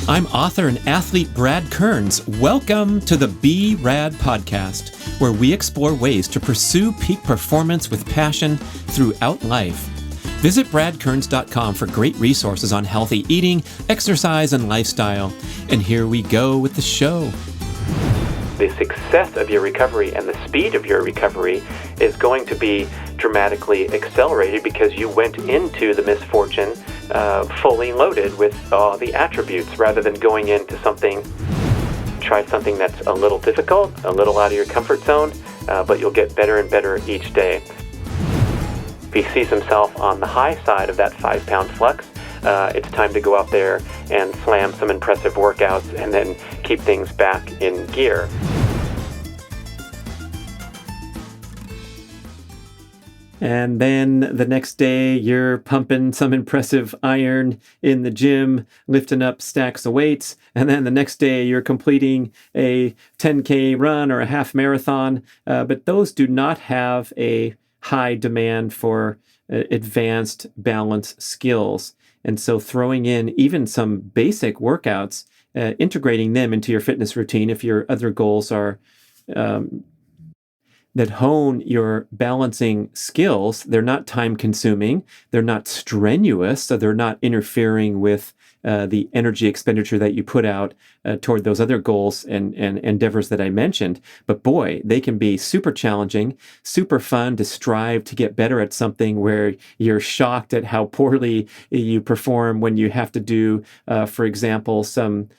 I'm author and athlete Brad Kearns. Welcome to the B.rad podcast, where we explore ways to pursue peak performance with passion throughout life. Visit bradkearns.com for great resources on healthy eating, exercise, and lifestyle. And here we go with the show. The success of your recovery and the speed of your recovery is going to be dramatically accelerated because you went into the misfortune fully loaded with all the attributes, rather than going into try something that's a little difficult, a little out of your comfort zone, but you'll get better and better each day. If he sees himself on the high side of that 5-pound flux, it's time to go out there and slam some impressive workouts and then keep things back in gear. And then the next day, you're pumping some impressive iron in the gym, lifting up stacks of weights. And then the next day, you're completing a 10K run or a half marathon. But those do not have a high demand for advanced balance skills. And so throwing in even some basic workouts, integrating them into your fitness routine, if your other goals are that hone your balancing skills, they're not time consuming, they're not strenuous, so they're not interfering with the energy expenditure that you put out toward those other goals and endeavors that I mentioned. But boy, they can be super challenging, super fun to strive to get better at something where you're shocked at how poorly you perform when you have to do, for example, some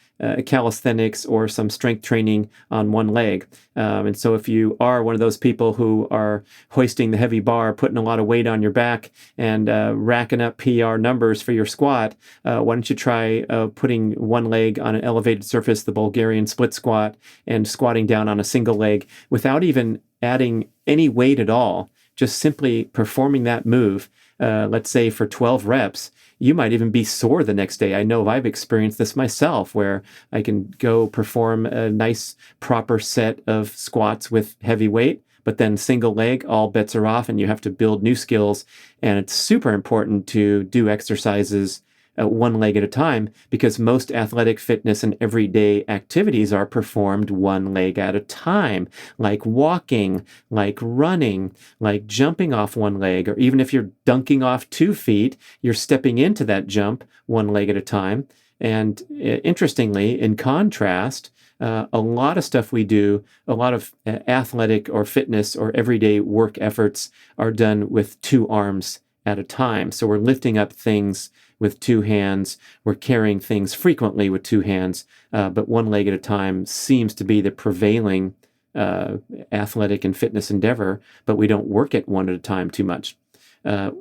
calisthenics or some strength training on one leg. And so if you are one of those people who are hoisting the heavy bar, putting a lot of weight on your back and racking up PR numbers for your squat, why don't you try putting one leg on an elevated surface, the Bulgarian split squat, and squatting down on a single leg without even adding any weight at all, just simply performing that move, let's say for 12 reps. You might even be sore the next day. I know I've experienced this myself, where I can go perform a nice, proper set of squats with heavy weight, but then single leg, all bets are off, and you have to build new skills. And it's super important to do exercises one leg at a time, because most athletic fitness and everyday activities are performed one leg at a time, like walking, like running, like jumping off one leg, or even if you're dunking off 2 feet, you're stepping into that jump one leg at a time. And interestingly, in contrast, a lot of stuff we do, a lot of athletic or fitness or everyday work efforts are done with 2 arms at a time. So we're lifting up things with 2 hands. We're carrying things frequently with 2 hands, but one leg at a time seems to be the prevailing athletic and fitness endeavor, but we don't work it one at a time too much.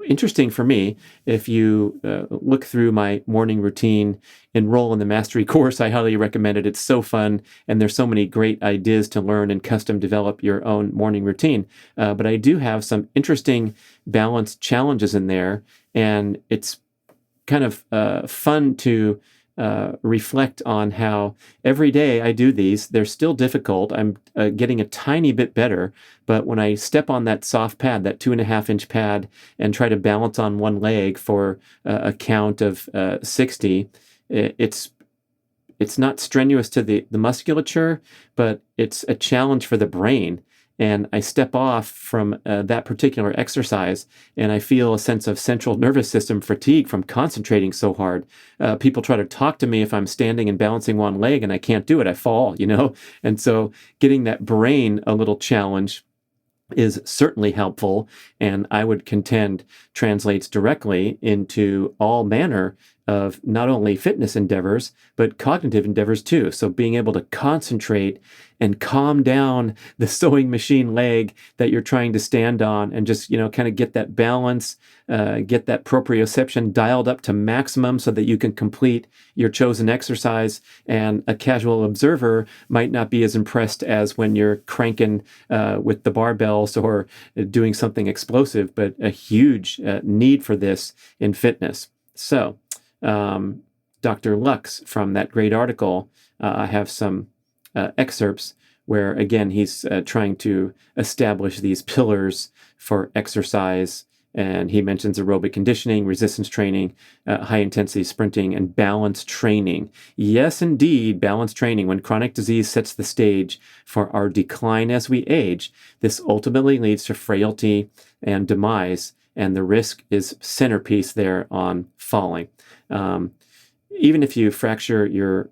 Interesting for me, if you look through my morning routine, enroll in the Mastery course, I highly recommend it. It's so fun, and there's so many great ideas to learn and custom develop your own morning routine. But I do have some interesting balance challenges in there, and it's kind of fun to reflect on how every day I do these. They're still difficult. I'm getting a tiny bit better, but when I step on that soft pad, that 2.5-inch pad, and try to balance on one leg for a count of 60, it's not strenuous to the musculature, but it's a challenge for the brain. And I step off from that particular exercise, and I feel a sense of central nervous system fatigue from concentrating so hard. People try to talk to me if I'm standing and balancing one leg, and I can't do it. I fall, And so getting that brain a little challenge is certainly helpful, and I would contend translates directly into all manner of not only fitness endeavors, but cognitive endeavors too. So being able to concentrate and calm down the sewing machine leg that you're trying to stand on, and just, kind of get that balance, get that proprioception dialed up to maximum so that you can complete your chosen exercise. And a casual observer might not be as impressed as when you're cranking with the barbells or doing something explosive, but a huge need for this in fitness. So, Dr. Lux, from that great article, I have some excerpts where, again, he's trying to establish these pillars for exercise And he mentions aerobic conditioning, resistance training, high intensity sprinting, and balance training. Yes, indeed, balance training. When chronic disease sets the stage for our decline as we age, this ultimately leads to frailty and demise, and the risk is centerpiece there on falling. Even if you fracture your...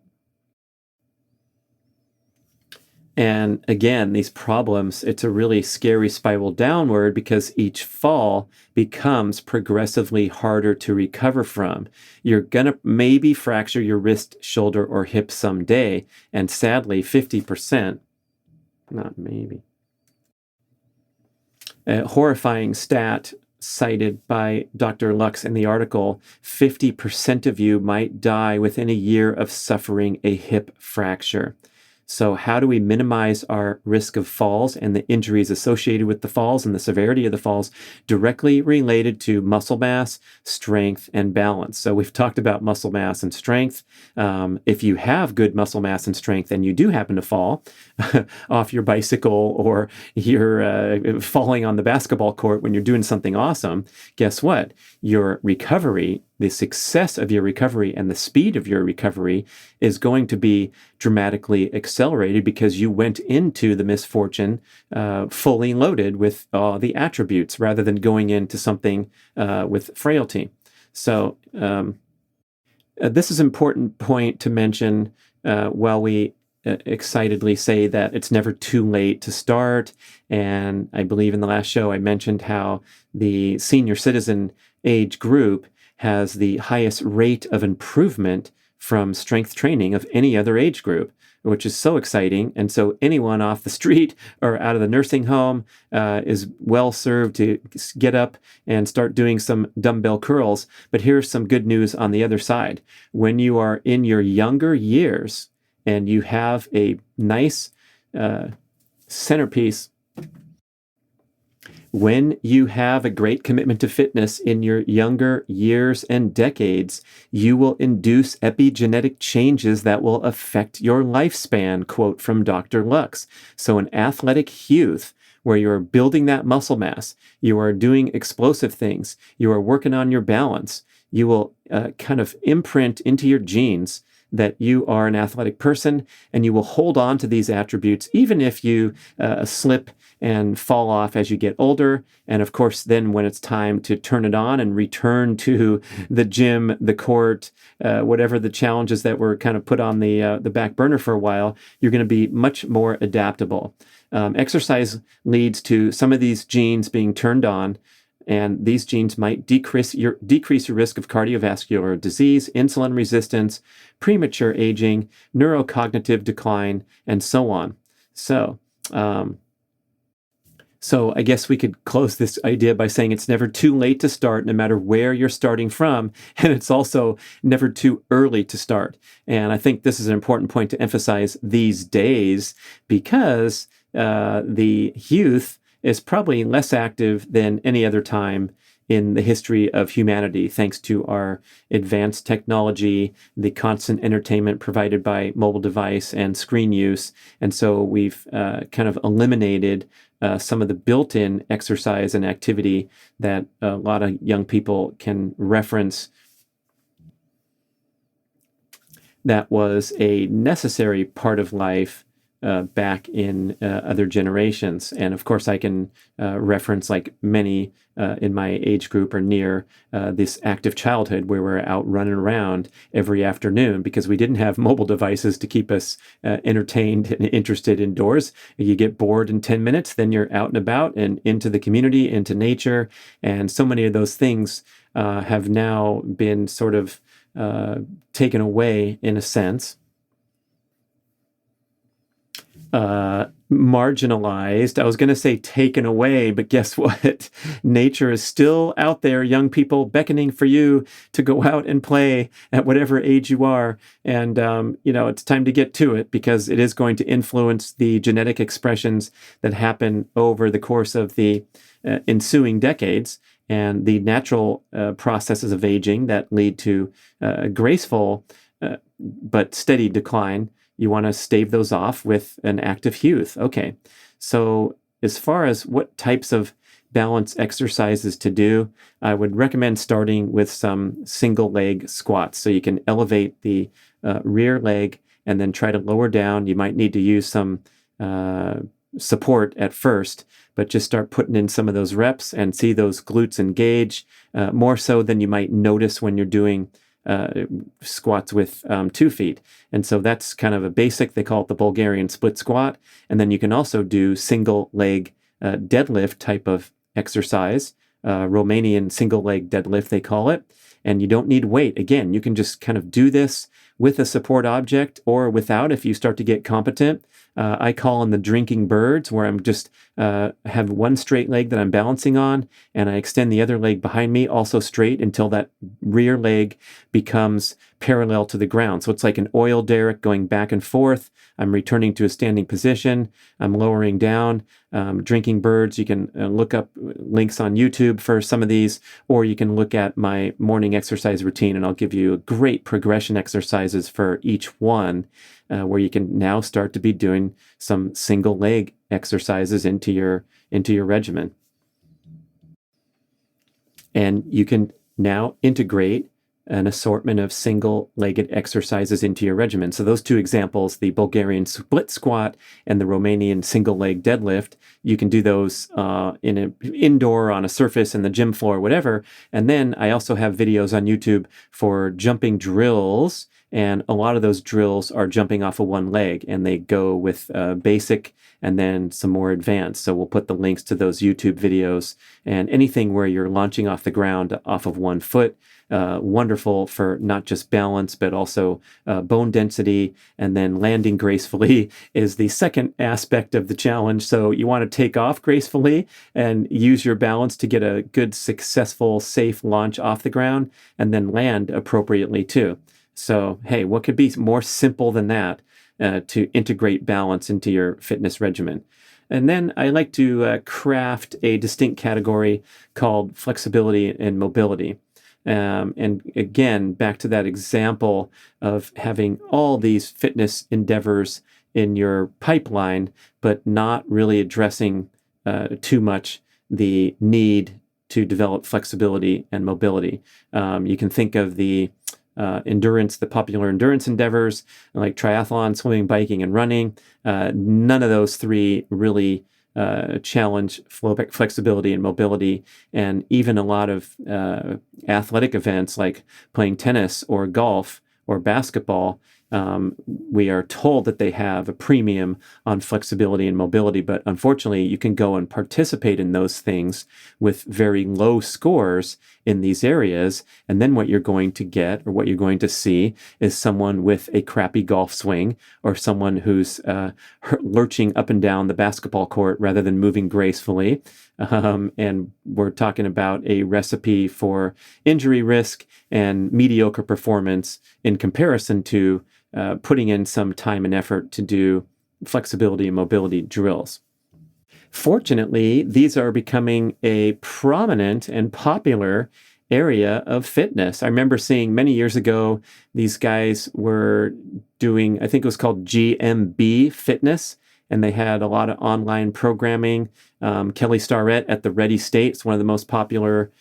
And again, these problems, it's a really scary spiral downward because each fall becomes progressively harder to recover from. You're going to maybe fracture your wrist, shoulder, or hip someday. And sadly, 50%, not maybe, a horrifying stat cited by Dr. Lux in the article, 50% of you might die within a year of suffering a hip fracture. So how do we minimize our risk of falls and the injuries associated with the falls and the severity of the falls? Directly related to muscle mass, strength, and balance. So we've talked about muscle mass and strength. If you have good muscle mass and strength and you do happen to fall off your bicycle, or you're falling on the basketball court when you're doing something awesome, guess what? Your recovery, the success of your recovery and the speed of your recovery is going to be dramatically accelerated because you went into the misfortune fully loaded with the attributes rather than going into something with frailty. So this is an important point to mention while we excitedly say that it's never too late to start. And I believe in the last show I mentioned how the senior citizen age group has the highest rate of improvement from strength training of any other age group, which is so exciting. And so anyone off the street or out of the nursing home is well served to get up and start doing some dumbbell curls. But here's some good news on the other side. When you are in your younger years and you have a nice centerpiece, when you have a great commitment to fitness in your younger years and decades, you will induce epigenetic changes that will affect your lifespan, quote from Dr. Lux. So an athletic youth where you're building that muscle mass, you are doing explosive things, you are working on your balance, you will kind of imprint into your genes that you are an athletic person, and you will hold on to these attributes even if you slip and fall off as you get older. And of course, then when it's time to turn it on and return to the gym, the court, whatever the challenges that were kind of put on the back burner for a while, you're going to be much more adaptable. Exercise leads to some of these genes being turned on, and these genes might decrease your risk of cardiovascular disease, insulin resistance, premature aging, neurocognitive decline, and so on. So I guess we could close this idea by saying it's never too late to start, no matter where you're starting from, and it's also never too early to start. And I think this is an important point to emphasize these days because the youth is probably less active than any other time in the history of humanity, thanks to our advanced technology, the constant entertainment provided by mobile device and screen use. And so we've kind of eliminated some of the built-in exercise and activity that a lot of young people can reference that was a necessary part of life back in other generations. And of course, I can reference like many in my age group or near this active childhood where we're out running around every afternoon because we didn't have mobile devices to keep us entertained and interested indoors. You get bored in 10 minutes, then you're out and about and into the community, into nature. And so many of those things have now been sort of taken away in a sense. Marginalized. I was going to say taken away, but guess what? Nature is still out there, young people, beckoning for you to go out and play at whatever age you are. And, it's time to get to it because it is going to influence the genetic expressions that happen over the course of the ensuing decades and the natural processes of aging that lead to graceful but steady decline. You want to stave those off with an active youth. Okay, so as far as what types of balance exercises to do, I would recommend starting with some single leg squats. So you can elevate the rear leg and then try to lower down. You might need to use some support at first, but just start putting in some of those reps and see those glutes engage more so than you might notice when you're doing squats with 2 feet. And so that's kind of a basic. They call it the Bulgarian split squat. And then you can also do single leg deadlift type of exercise, Romanian single leg deadlift, they call it. And you don't need weight. Again, you can just kind of do this with a support object or without if you start to get competent. I call them the drinking birds, where I'm just have one straight leg that I'm balancing on, and I extend the other leg behind me also straight until that rear leg becomes parallel to the ground. So it's like an oil derrick going back and forth. I'm returning to a standing position. I'm lowering down. Drinking birds, you can look up links on YouTube for some of these, or you can look at my morning exercise routine, and I'll give you great progression exercises for each one, where you can now start to be doing some single leg exercises into your regimen. And you can now integrate an assortment of single-legged exercises into your regimen. So those 2 examples, the Bulgarian split squat and the Romanian single-leg deadlift, you can do those in an indoor, on a surface, in the gym floor, whatever. And then I also have videos on YouTube for jumping drills, and a lot of those drills are jumping off of one leg, and they go with basic and then some more advanced. So we'll put the links to those YouTube videos, and anything where you're launching off the ground off of one foot. Wonderful for not just balance, but also bone density, and then landing gracefully is the second aspect of the challenge. So you want to take off gracefully and use your balance to get a good, successful, safe launch off the ground, and then land appropriately too. So, hey, what could be more simple than that to integrate balance into your fitness regimen? And then I like to craft a distinct category called flexibility and mobility. And again, back to that example of having all these fitness endeavors in your pipeline, but not really addressing too much the need to develop flexibility and mobility. You can think of the popular endurance endeavors like triathlon, swimming, biking, and running. None of those 3 really challenge flexibility and mobility. And even a lot of athletic events like playing tennis or golf or basketball, we are told that they have a premium on flexibility and mobility, but unfortunately you can go and participate in those things with very low scores in these areas, and then what you're going to get, or what you're going to see, is someone with a crappy golf swing, or someone who's lurching up and down the basketball court rather than moving gracefully. And we're talking about a recipe for injury risk and mediocre performance in comparison to putting in some time and effort to do flexibility and mobility drills. Fortunately, these are becoming a prominent and popular area of fitness. I remember seeing many years ago, these guys were doing, I think it was called GMB Fitness, and they had a lot of online programming. Kelly Starrett at the Ready State is one of the most popular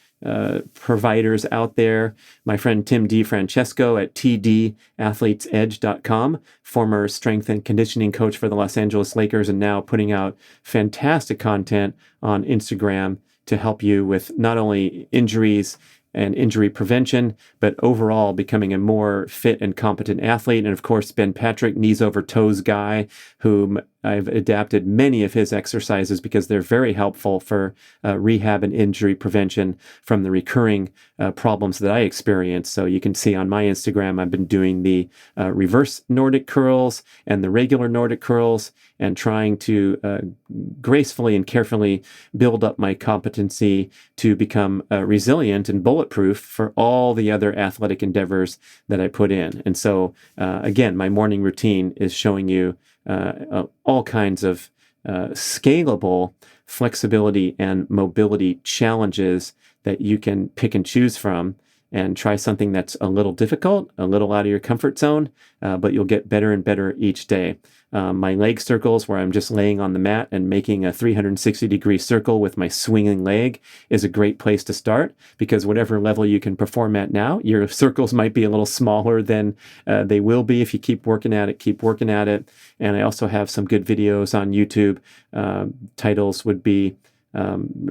providers out there. My friend Tim DeFrancesco at tdathletesedge.com, former strength and conditioning coach for the Los Angeles Lakers, and now putting out fantastic content on Instagram to help you with not only injuries and injury prevention, but overall becoming a more fit and competent athlete. And of course, Ben Patrick, knees over toes guy, whom I've adapted many of his exercises because they're very helpful for rehab and injury prevention from the recurring problems that I experience. So you can see on my Instagram, I've been doing the reverse Nordic curls and the regular Nordic curls, and trying to gracefully and carefully build up my competency to become resilient and bulletproof for all the other athletic endeavors that I put in. And so, again, my morning routine is showing you all kinds of scalable flexibility and mobility challenges that you can pick and choose from. and try something that's a little difficult, a little out of your comfort zone, but you'll get better and better each day. My leg circles, where I'm just laying on the mat and making a 360-degree circle with my swinging leg, is a great place to start, because whatever level you can perform at now, your circles might be a little smaller than they will be if you keep working at it, And I also have some good videos on YouTube. Titles would be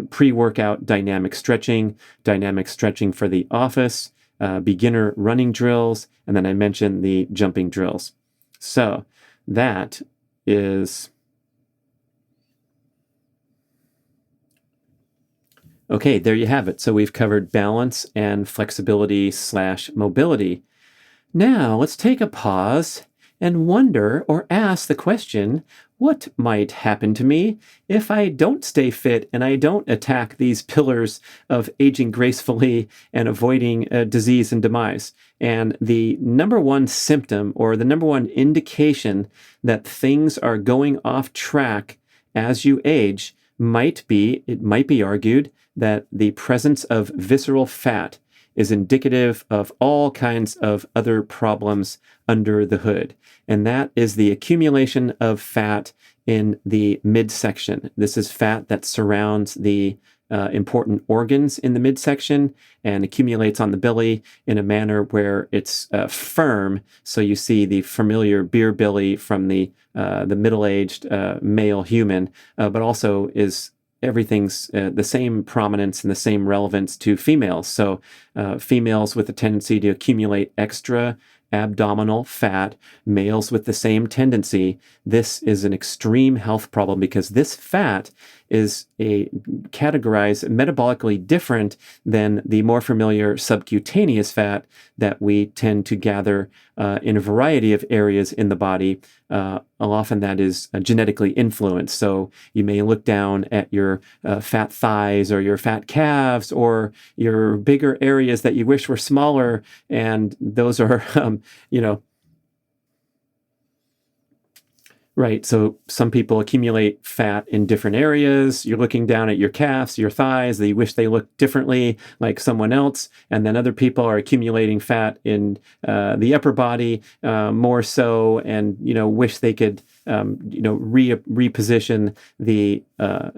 pre-workout dynamic stretching for the office, beginner running drills, and then I mentioned the jumping drills. So that is okay. There you have it. So we've covered balance and flexibility / mobility. Now let's take a pause and wonder or ask the question, what might happen to me if I don't stay fit and I don't attack these pillars of aging gracefully and avoiding disease and demise? And the number one symptom, or the number one indication that things are going off track as you age, it might be argued that the presence of visceral fat is indicative of all kinds of other problems under the hood. And that is the accumulation of fat in the midsection. This is fat that surrounds the important organs in the midsection and accumulates on the belly in a manner where it's firm. So you see the familiar beer belly from the middle-aged male human, but also is everything's the same prominence and the same relevance to females. So females with a tendency to accumulate extra abdominal fat, males with the same tendency. This is an extreme health problem, because this fat is categorized metabolically different than the more familiar subcutaneous fat that we tend to gather in a variety of areas in the body. Often that is genetically influenced. So you may look down at your fat thighs or your fat calves or your bigger areas that you wish were smaller, and those are, right. So some people accumulate fat in different areas. You're looking down at your calves, your thighs, they wish they looked differently like someone else. And then other people are accumulating fat in the upper body more so, and, wish they could, reposition the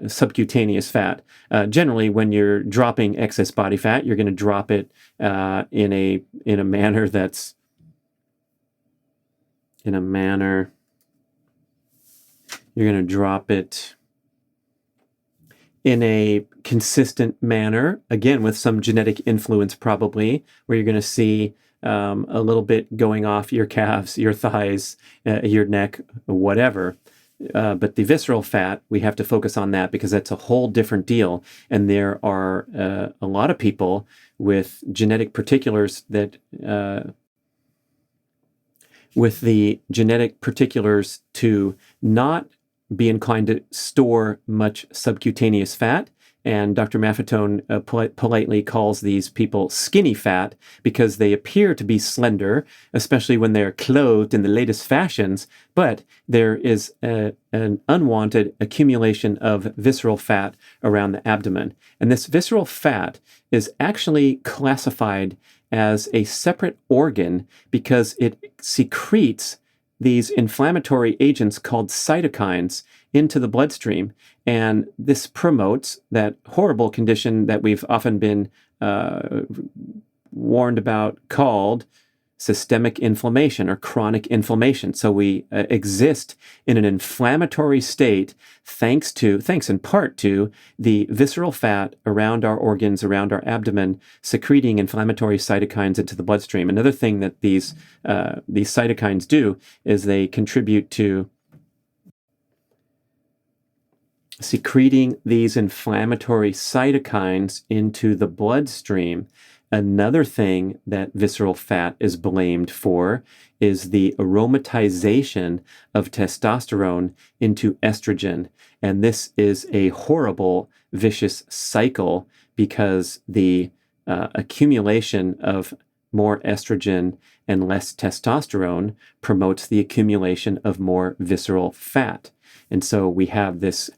subcutaneous fat. Generally, when you're dropping excess body fat, you're going to drop it in a manner that's you're going to drop it in a consistent manner, again, with some genetic influence probably, where you're going to see a little bit going off your calves, your thighs, your neck, whatever. But the visceral fat, we have to focus on that, because that's a whole different deal. And there are a lot of people with genetic particulars that to not be inclined to store much subcutaneous fat. And Dr. Maffetone politely calls these people skinny fat, because they appear to be slender, especially when they're clothed in the latest fashions. But there is an unwanted accumulation of visceral fat around the abdomen. And this visceral fat is actually classified as a separate organ because it secretes these inflammatory agents called cytokines into the bloodstream. And this promotes that horrible condition that we've often been warned about, called systemic inflammation or chronic inflammation. So we exist in an inflammatory state thanks in part to the visceral fat around our organs, around our abdomen, secreting inflammatory cytokines into the bloodstream. Another thing that these cytokines do is they contribute to secreting these inflammatory cytokines into the bloodstream. Another thing that visceral fat is blamed for is the aromatization of testosterone into estrogen. And this is a horrible, vicious cycle, because the accumulation of more estrogen and less testosterone promotes the accumulation of more visceral fat. And so we have this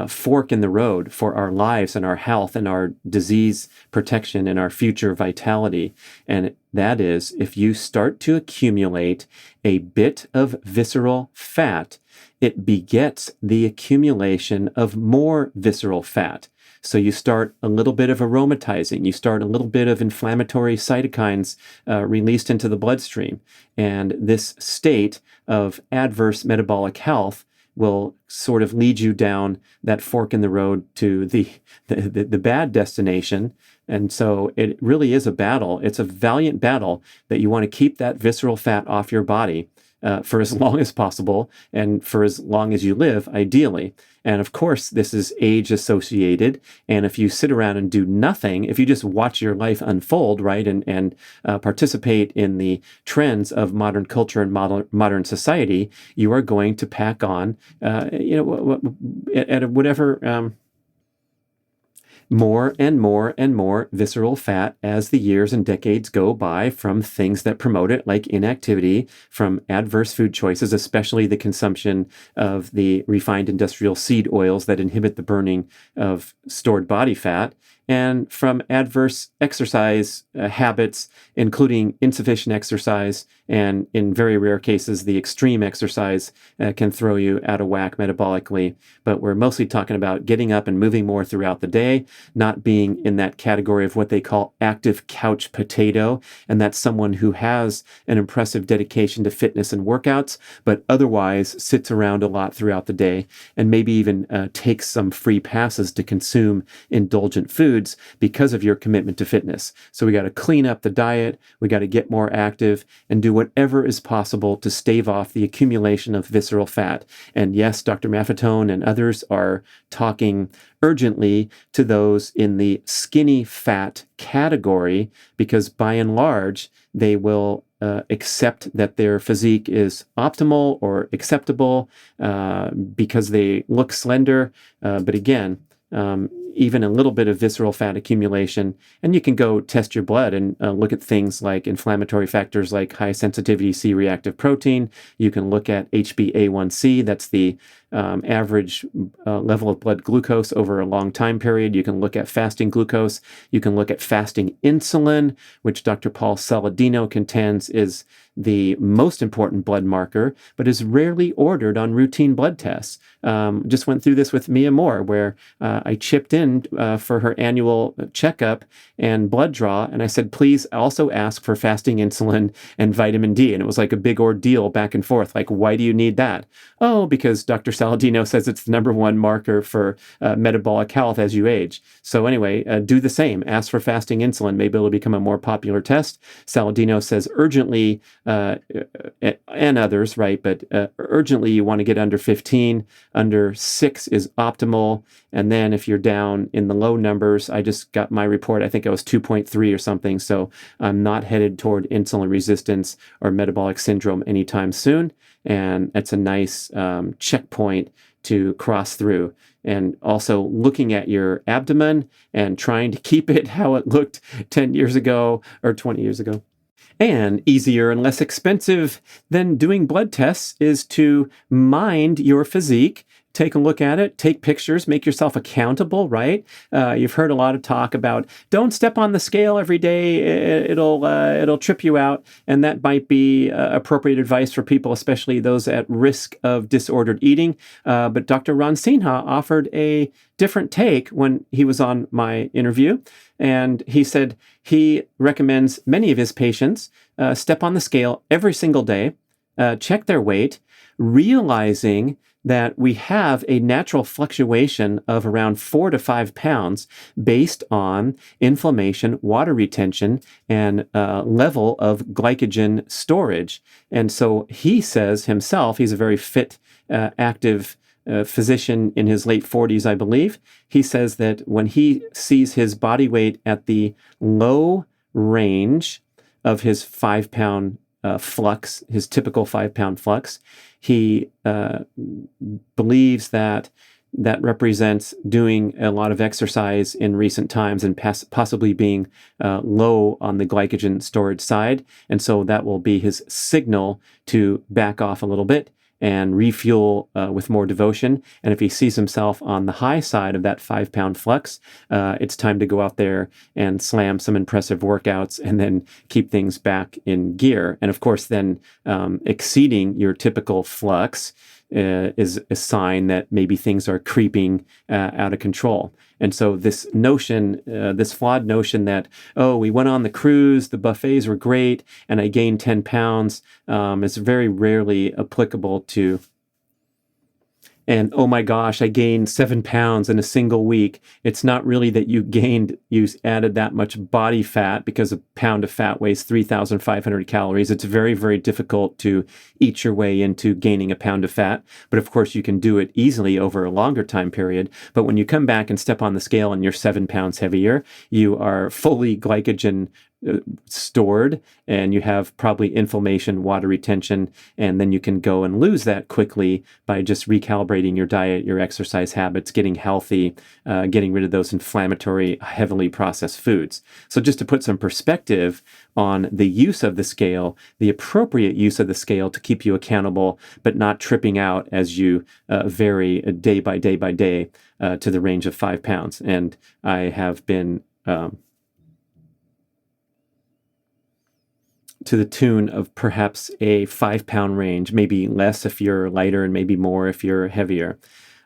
fork in the road for our lives and our health and our disease protection and our future vitality. And that is, if you start to accumulate a bit of visceral fat, it begets the accumulation of more visceral fat. So you start a little bit of aromatizing, you start a little bit of inflammatory cytokines released into the bloodstream. And this state of adverse metabolic health will sort of lead you down that fork in the road to the bad destination. And so it really is a battle. It's a valiant battle that you want to keep that visceral fat off your body for as long as possible and for as long as you live, ideally. And of course, this is age associated. And if you sit around and do nothing, if you just watch your life unfold, right, and participate in the trends of modern culture and modern society, you are going to pack on, at whatever. More and more and more visceral fat as the years and decades go by from things that promote it, like inactivity, from adverse food choices, especially the consumption of the refined industrial seed oils that inhibit the burning of stored body fat, and from adverse exercise habits, including insufficient exercise, and in very rare cases, the extreme exercise can throw you out of whack metabolically. But we're mostly talking about getting up and moving more throughout the day, not being in that category of what they call active couch potato, and that's someone who has an impressive dedication to fitness and workouts, but otherwise sits around a lot throughout the day, and maybe even takes some free passes to consume indulgent foods because of your commitment to fitness. So we got to clean up the diet, we got to get more active, and do whatever is possible to stave off the accumulation of visceral fat. And yes, Dr. Maffetone and others are talking urgently to those in the skinny fat category, because by and large, they will accept that their physique is optimal or acceptable because they look slender. But again, even a little bit of visceral fat accumulation, and you can go test your blood and look at things like inflammatory factors like high sensitivity C-reactive protein. You can look at HbA1c, that's the average level of blood glucose over a long time period. You can look at fasting glucose. You can look at fasting insulin, which Dr. Paul Saladino contends is the most important blood marker, but is rarely ordered on routine blood tests. Just went through this with Mia Moore, where I chipped in for her annual checkup and blood draw, and I said, please also ask for fasting insulin and vitamin D. And it was like a big ordeal back and forth. Like, why do you need that? Oh, because Dr. Saladino says it's the number one marker for metabolic health as you age. So anyway, do the same. Ask for fasting insulin. Maybe it'll become a more popular test. Saladino says urgently, and others, right? But urgently, you want to get under 15. Under 6 is optimal. And then if you're down in the low numbers, I just got my report. I think I was 2.3 or something. So I'm not headed toward insulin resistance or metabolic syndrome anytime soon. And it's a nice checkpoint to cross through. And also looking at your abdomen and trying to keep it how it looked 10 years ago or 20 years ago. And easier and less expensive than doing blood tests is to mind your physique. Take a look at it, take pictures, make yourself accountable, right? You've heard a lot of talk about don't step on the scale every day. It'll trip you out. And that might be appropriate advice for people, especially those at risk of disordered eating. But Dr. Ron Sinha offered a different take when he was on my interview. And he said he recommends many of his patients step on the scale every single day, check their weight, realizing that we have a natural fluctuation of around 4 to 5 pounds based on inflammation, water retention, and level of glycogen storage. And so he says himself, he's a very fit, active physician in his late 40s, I believe. He says that when he sees his body weight at the low range of his 5-pound flux, his typical 5-pound flux, he believes that that represents doing a lot of exercise in recent times and possibly being low on the glycogen storage side. And so that will be his signal to back off a little bit and refuel with more devotion. And if he sees himself on the high side of that 5-pound flux, it's time to go out there and slam some impressive workouts and then keep things back in gear. And of course, then exceeding your typical flux is a sign that maybe things are creeping out of control. And so this notion, this flawed notion that, oh, we went on the cruise, the buffets were great, and I gained 10 pounds, is very rarely applicable to, and oh my gosh, I gained 7 pounds in a single week. It's not really that you added that much body fat, because a pound of fat weighs 3,500 calories. It's very, very difficult to eat your way into gaining a pound of fat. But of course, you can do it easily over a longer time period. But when you come back and step on the scale and you're 7 pounds heavier, you are fully glycogen stored, and you have probably inflammation, water retention, and then you can go and lose that quickly by just recalibrating your diet, your exercise habits, getting healthy, getting rid of those inflammatory, heavily processed foods. So just to put some perspective on the use of the scale, the appropriate use of the scale to keep you accountable, but not tripping out as you vary day by day by day to the range of 5 pounds. And I have been to the tune of perhaps a 5-pound range, maybe less if you're lighter and maybe more if you're heavier.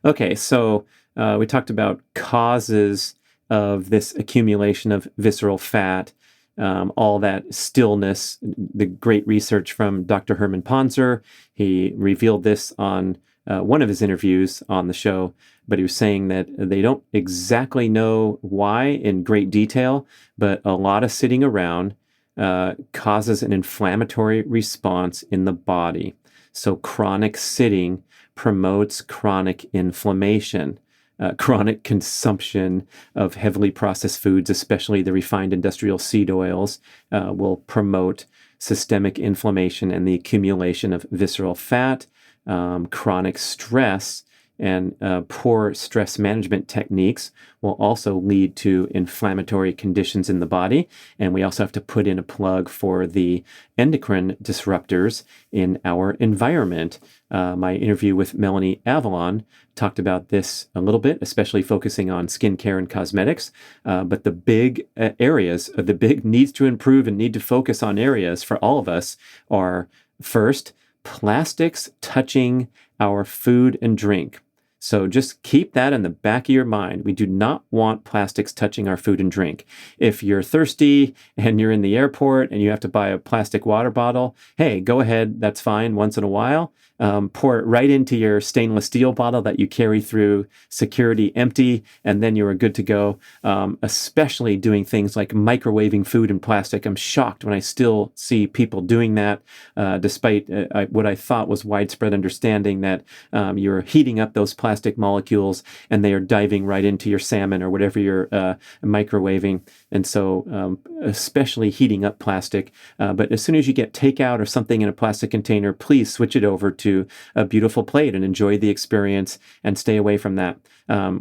Okay, so we talked about causes of this accumulation of visceral fat, all that stillness, the great research from Dr. Herman Ponzer. He revealed this on one of his interviews on the show, but he was saying that they don't exactly know why in great detail, but a lot of sitting around causes an inflammatory response in the body. So chronic sitting promotes chronic inflammation. Chronic consumption of heavily processed foods, especially the refined industrial seed oils, will promote systemic inflammation and the accumulation of visceral fat. Chronic stress and poor stress management techniques will also lead to inflammatory conditions in the body. And we also have to put in a plug for the endocrine disruptors in our environment. My interview with Melanie Avalon talked about this a little bit, especially focusing on skincare and cosmetics. But the big areas, the big needs to improve and need to focus on areas for all of us are, first, plastics touching our food and drink. So just keep that in the back of your mind. We do not want plastics touching our food and drink. If you're thirsty and you're in the airport and you have to buy a plastic water bottle, hey, go ahead. That's fine once in a while. Pour it right into your stainless steel bottle that you carry through security empty, and then you are good to go. Especially doing things like microwaving food in plastic. I'm shocked when I still see people doing that, despite what I thought was widespread understanding that you're heating up those plastic molecules and they are diving right into your salmon or whatever you're microwaving. And so especially heating up plastic. But as soon as you get takeout or something in a plastic container, please switch it over to a beautiful plate and enjoy the experience and stay away from that.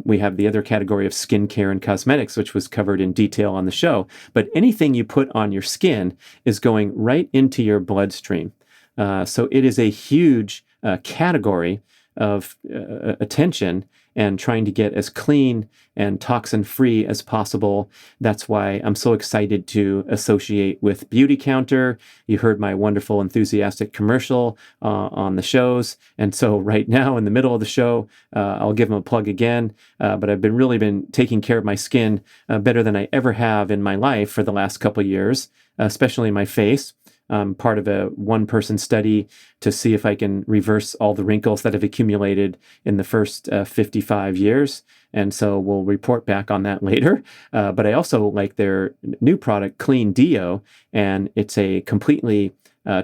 We have the other category of skincare and cosmetics, which was covered in detail on the show. But anything you put on your skin is going right into your bloodstream. So it is a huge category of attention and trying to get as clean and toxin-free as possible. That's why I'm so excited to associate with Beauty Counter. You heard my wonderful, enthusiastic commercial on the shows. And so right now, in the middle of the show, I'll give them a plug again. But I've really been taking care of my skin better than I ever have in my life for the last couple of years, especially my face. Part of a one-person study to see if I can reverse all the wrinkles that have accumulated in the first 55 years. And so we'll report back on that later. But I also like their new product, Clean Deo, and it's a completely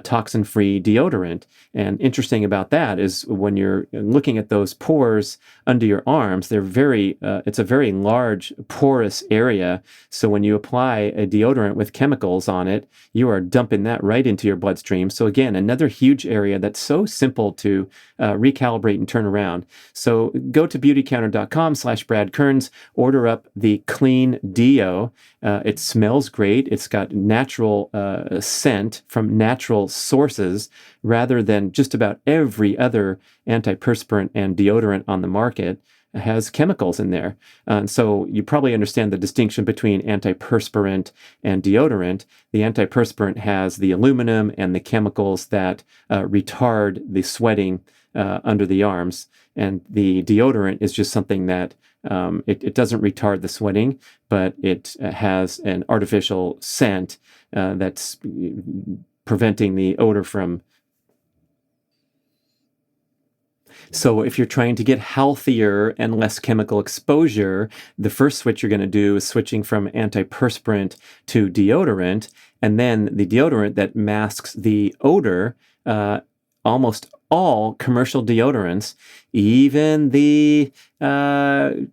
toxin-free deodorant. And interesting about that is when you're looking at those pores under your arms, they're it's a very large porous area. So when you apply a deodorant with chemicals on it, you are dumping that right into your bloodstream. So again, another huge area that's so simple to recalibrate and turn around. So go to beautycounter.com/Brad Kearns, order up the Clean Deo. It smells great. It's got natural scent from natural natural sources rather than just about every other antiperspirant and deodorant on the market has chemicals in there. And so you probably understand the distinction between antiperspirant and deodorant. The antiperspirant has the aluminum and the chemicals that retard the sweating under the arms. And the deodorant is just something that it doesn't retard the sweating, but it has an artificial scent that's preventing the odor from. So if you're trying to get healthier and less chemical exposure, the first switch you're going to do is switching from antiperspirant to deodorant, and then the deodorant that masks the odor. Almost all commercial deodorants, even the hippie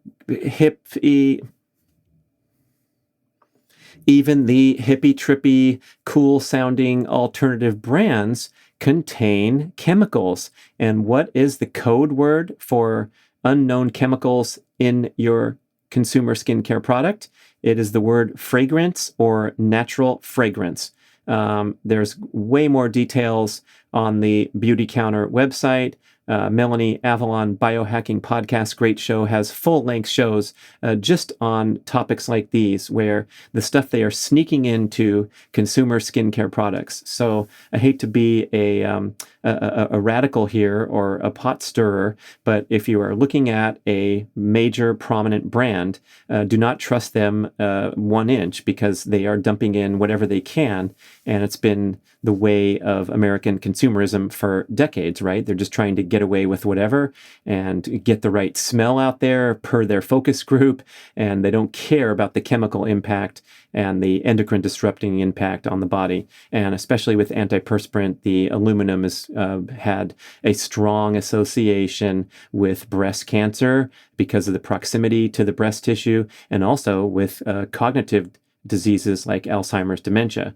trippy, cool sounding alternative brands contain chemicals. And what is the code word for unknown chemicals in your consumer skincare product? It is the word fragrance or natural fragrance. There's way more details on the Beauty Counter website. Melanie Avalon Biohacking Podcast, great show, has full-length shows just on topics like these, where the stuff they are sneaking into consumer skincare products. So I hate to be a radical here or a pot stirrer, but if you are looking at a major prominent brand, do not trust them 1 inch, because they are dumping in whatever they can, and it's been the way of American consumerism for decades, right? They're just trying to get away with whatever and get the right smell out there per their focus group, and they don't care about the chemical impact and the endocrine disrupting impact on the body. And especially with antiperspirant, the aluminum has had a strong association with breast cancer because of the proximity to the breast tissue, and also with cognitive diseases like Alzheimer's, dementia.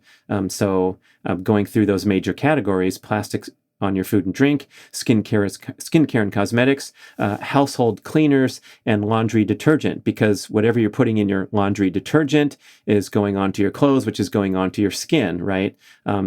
So going through those major categories: plastics on your food and drink, skincare and cosmetics, household cleaners, and laundry detergent, because whatever you're putting in your laundry detergent is going onto your clothes, which is going onto your skin, right?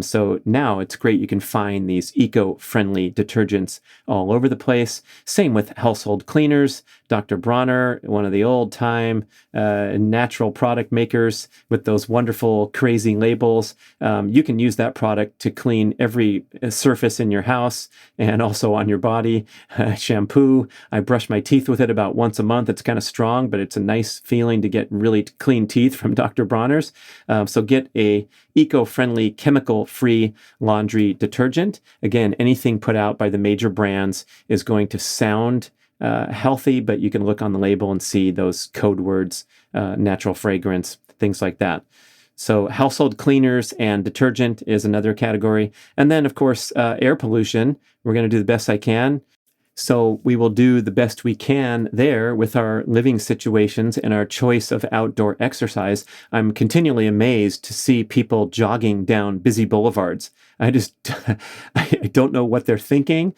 So now it's great. You can find these eco-friendly detergents all over the place. Same with household cleaners. Dr. Bronner, one of the old-time natural product makers with those wonderful, crazy labels. You can use that product to clean every surface in your house and also on your body. Shampoo, I brush my teeth with it about once a month. It's kind of strong, but it's a nice feeling to get really clean teeth from Dr. Bronner's. So get a eco-friendly, chemical-free laundry detergent. Again, anything put out by the major brands is going to sound healthy, but you can look on the label and see those code words, natural fragrance, things like that. So household cleaners and detergent is another category. And then, of course, air pollution. We're going to do the best I can. So we will do the best we can there with our living situations and our choice of outdoor exercise. I'm continually amazed to see people jogging down busy boulevards. I don't know what they're thinking.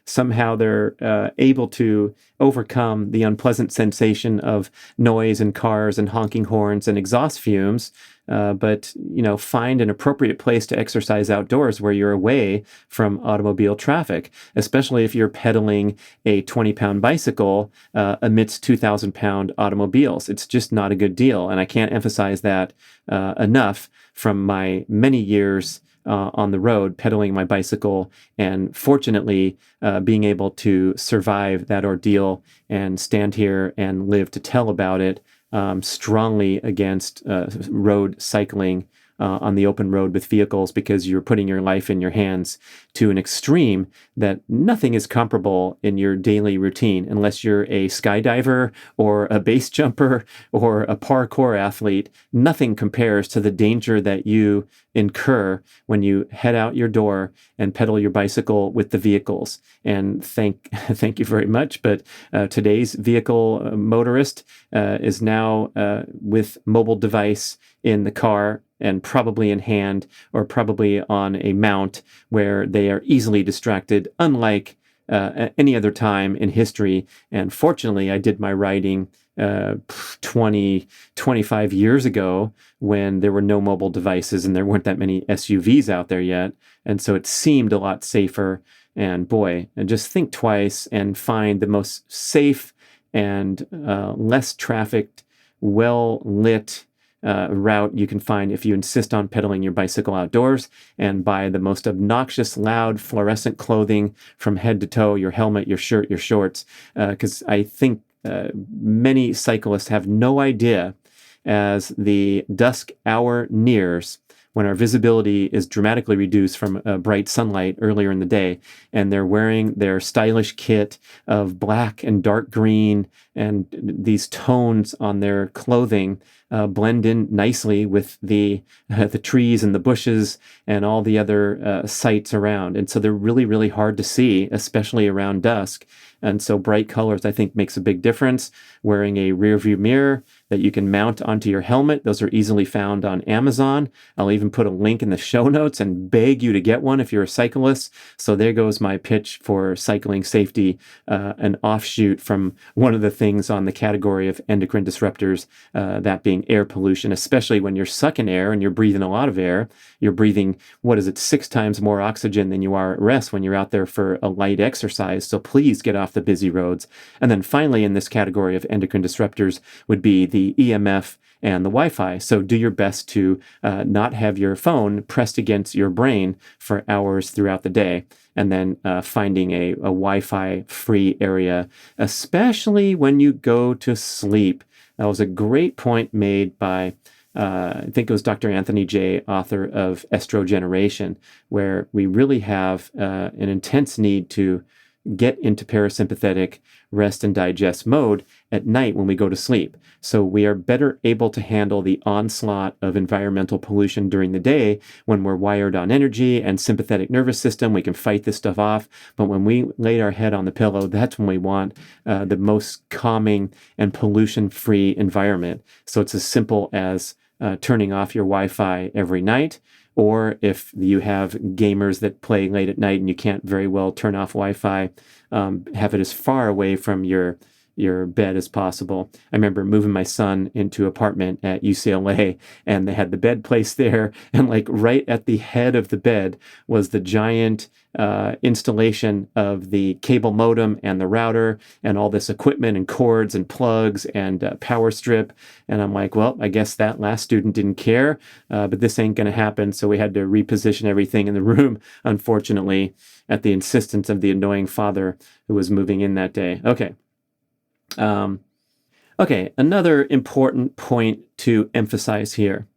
Somehow they're able to overcome the unpleasant sensation of noise and cars and honking horns and exhaust fumes. But find an appropriate place to exercise outdoors where you're away from automobile traffic, especially if you're pedaling a 20-pound bicycle amidst 2,000-pound automobiles. It's just not a good deal. And I can't emphasize that enough from my many years on the road pedaling my bicycle, and fortunately being able to survive that ordeal and stand here and live to tell about it. Strongly against road cycling on the open road with vehicles, because you're putting your life in your hands to an extreme that nothing is comparable in your daily routine unless you're a skydiver or a base jumper or a parkour athlete. Nothing compares to the danger that you incur when you head out your door and pedal your bicycle with the vehicles. And thank you very much. But today's vehicle motorist is now with mobile device in the car and probably in hand or probably on a mount where they are easily distracted, unlike any other time in history. And fortunately, I did my riding 20, 25 years ago when there were no mobile devices and there weren't that many SUVs out there yet. And so it seemed a lot safer. And boy, and just think twice and find the most safe and less trafficked, well-lit route you can find if you insist on pedaling your bicycle outdoors, and buy the most obnoxious, loud, fluorescent clothing from head to toe, your helmet, your shirt, your shorts, because I think many cyclists have no idea as the dusk hour nears, when our visibility is dramatically reduced from bright sunlight earlier in the day, and they're wearing their stylish kit of black and dark green, and these tones on their clothing blend in nicely with the trees and the bushes and all the other sights around. And so they're really, really hard to see, especially around dusk. And so bright colors, I think, makes a big difference. Wearing a rear view mirror that you can mount onto your helmet. Those are easily found on Amazon. I'll even put a link in the show notes and beg you to get one if you're a cyclist. So there goes my pitch for cycling safety, an offshoot from one of the things on the category of endocrine disruptors, that being air pollution, especially when you're sucking air and you're breathing a lot of air. You're breathing, 6 times more oxygen than you are at rest when you're out there for a light exercise. So please get off the busy roads. And then finally, in this category of endocrine disruptors would be the EMF and the Wi-Fi. So do your best to not have your phone pressed against your brain for hours throughout the day, and then finding a Wi-Fi free area, especially when you go to sleep. That was a great point made by I think it was Dr. Anthony J., author of Estrogeneration, where we really have an intense need to get into parasympathetic rest and digest mode at night when we go to sleep. So we are better able to handle the onslaught of environmental pollution during the day when we're wired on energy and sympathetic nervous system. We can fight this stuff off. But when we lay our head on the pillow, that's when we want the most calming and pollution-free environment. So it's as simple as turning off your Wi-Fi every night. Or if you have gamers that play late at night and you can't very well turn off Wi-Fi, have it as far away from your bed as possible. I remember moving my son into an apartment at UCLA, and they had the bed placed there, and like right at the head of the bed was the giant installation of the cable modem and the router and all this equipment and cords and plugs and power strip. And I'm like, well, I guess that last student didn't care, but this ain't going to happen. So we had to reposition everything in the room, unfortunately, at the insistence of the annoying father who was moving in that day. Okay. Another important point to emphasize here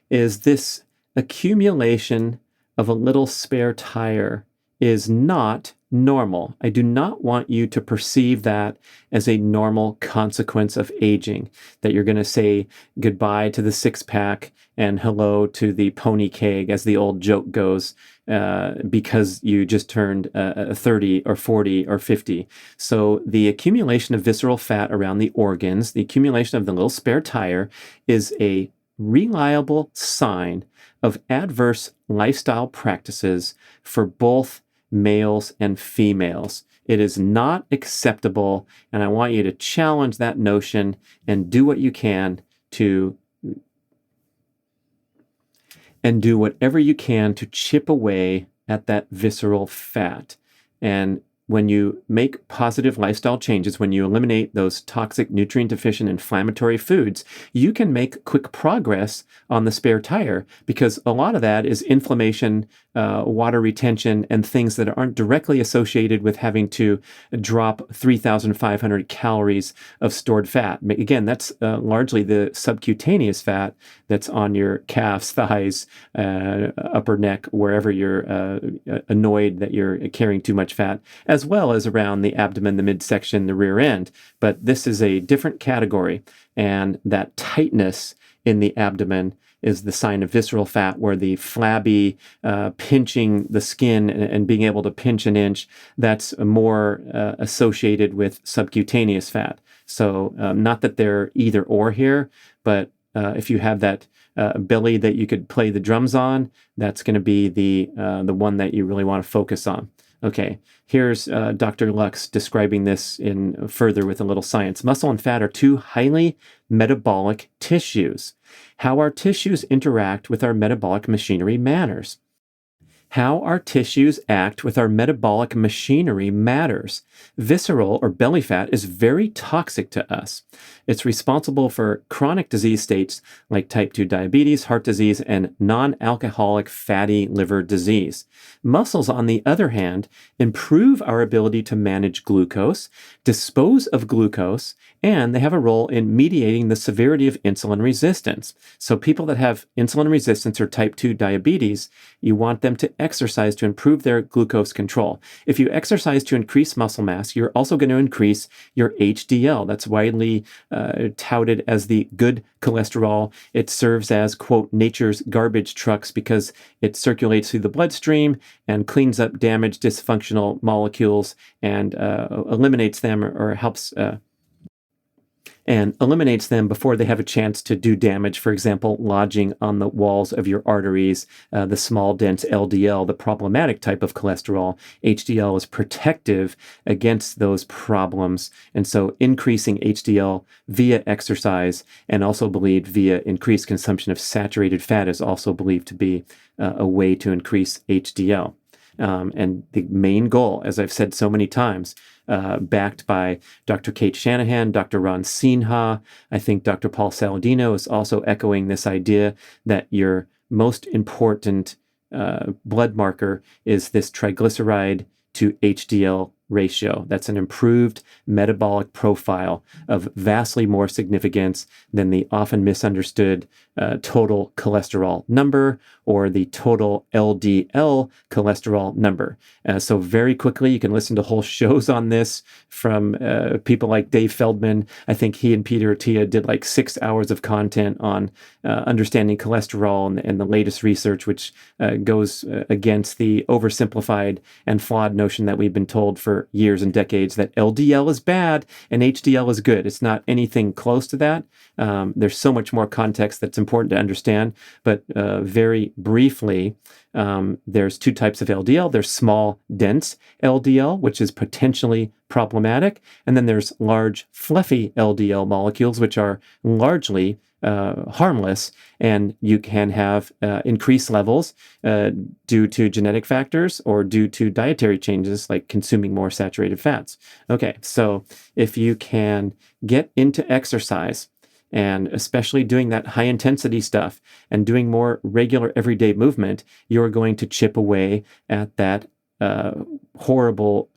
is this accumulation of a little spare tire is not normal. I do not want you to perceive that as a normal consequence of aging, that you're going to say goodbye to the six-pack and hello to the pony keg, as the old joke goes, because you just turned 30 or 40 or 50. So the accumulation of visceral fat around the organs, the accumulation of the little spare tire, is a reliable sign of adverse lifestyle practices for both males and females. It is not acceptable, and I want you to challenge that notion and do what you can to do whatever you can to chip away at that visceral fat. And when you make positive lifestyle changes, when you eliminate those toxic, nutrient-deficient, inflammatory foods, you can make quick progress on the spare tire, because a lot of that is inflammation, water retention, and things that aren't directly associated with having to drop 3,500 calories of stored fat. Again, that's largely the subcutaneous fat that's on your calves, thighs, upper neck, wherever you're annoyed that you're carrying too much fat, as well as around the abdomen, the midsection, the rear end. But this is a different category, and that tightness in the abdomen is the sign of visceral fat, where the flabby, pinching the skin and being able to pinch an inch, that's more associated with subcutaneous fat. So not that they're either or here, but if you have that belly that you could play the drums on, that's going to be the one that you really want to focus on. Okay, here's Dr. Lux describing this in further with a little science. Muscle and fat are two highly metabolic tissues. How our tissues interact with our metabolic machinery matters. How our tissues act with our metabolic machinery matters. Visceral or belly fat is very toxic to us. It's responsible for chronic disease states like type 2 diabetes, heart disease, and non-alcoholic fatty liver disease. Muscles, on the other hand, improve our ability to manage glucose, dispose of glucose, and they have a role in mediating the severity of insulin resistance. So people that have insulin resistance or type 2 diabetes, you want them to exercise to improve their glucose control. If you exercise to increase muscle mass, you're also going to increase your HDL. That's widely touted as the good cholesterol. It serves as, quote, nature's garbage trucks because it circulates through the bloodstream and cleans up damaged, dysfunctional molecules and eliminates them or helps and eliminates them before they have a chance to do damage, for example, lodging on the walls of your arteries, the small, dense LDL, the problematic type of cholesterol. HDL is protective against those problems. And so increasing HDL via exercise and also believed via increased consumption of saturated fat is also believed to be a way to increase HDL. And the main goal, as I've said so many times, backed by Dr. Kate Shanahan, Dr. Ron Sinha, I think Dr. Paul Saladino is also echoing this idea that your most important blood marker is this triglyceride to HDL ratio. That's an improved metabolic profile of vastly more significance than the often misunderstood total cholesterol number or the total LDL cholesterol number. So very quickly, you can listen to whole shows on this from people like Dave Feldman. I think he and Peter Attia did like 6 hours of content on understanding cholesterol and the latest research, which goes against the oversimplified and flawed notion that we've been told for years and decades that LDL is bad and HDL is good. It's not anything close to that. There's so much more context that's important to understand, but very briefly, there's two types of LDL. There's small, dense LDL, which is potentially problematic, and then there's large, fluffy LDL molecules, which are largely harmless, and you can have increased levels due to genetic factors or due to dietary changes like consuming more saturated fats. Okay, so if you can get into exercise, and especially doing that high intensity stuff and doing more regular everyday movement, you're going to chip away at that horrible,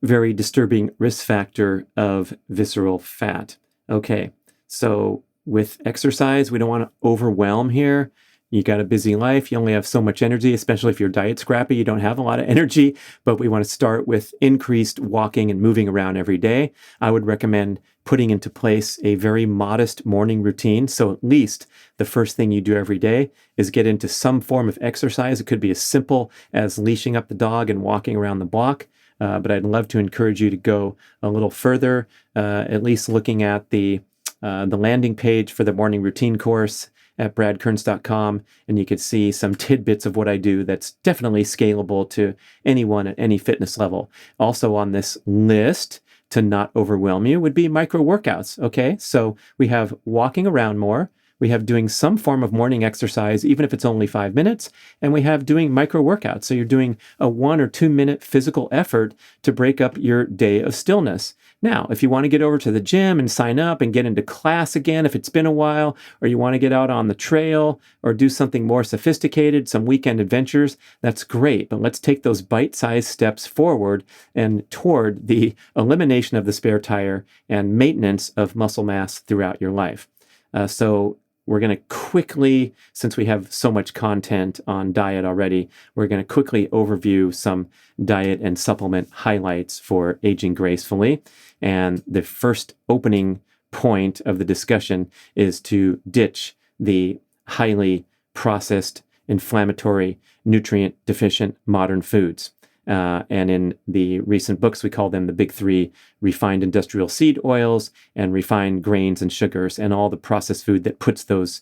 very disturbing risk factor of visceral fat. Okay, so with exercise, we don't want to overwhelm here. You got a busy life. You only have so much energy, especially if your diet's crappy. You don't have a lot of energy, but we want to start with increased walking and moving around every day. I would recommend putting into place a very modest morning routine. So at least the first thing you do every day is get into some form of exercise. It could be as simple as leashing up the dog and walking around the block. But I'd love to encourage you to go a little further, at least looking at the landing page for the morning routine course at bradkearns.com, and you could see some tidbits of what I do that's definitely scalable to anyone at any fitness level. Also on this list, to not overwhelm you, would be micro workouts, okay? So we have walking around more, we have doing some form of morning exercise, even if it's only 5 minutes, and we have doing micro workouts. So you're doing a 1 or 2 minute physical effort to break up your day of stillness. Now, if you want to get over to the gym and sign up and get into class again, if it's been a while, or you want to get out on the trail or do something more sophisticated, some weekend adventures, that's great. But let's take those bite-sized steps forward and toward the elimination of the spare tire and maintenance of muscle mass throughout your life. So we're going to quickly, since we have so much content on diet already, we're going to quickly overview some diet and supplement highlights for aging gracefully. And the first opening point of the discussion is to ditch the highly processed, inflammatory, nutrient deficient modern foods. And in the recent books, we call them the big three: refined industrial seed oils and refined grains and sugars, and all the processed food that puts those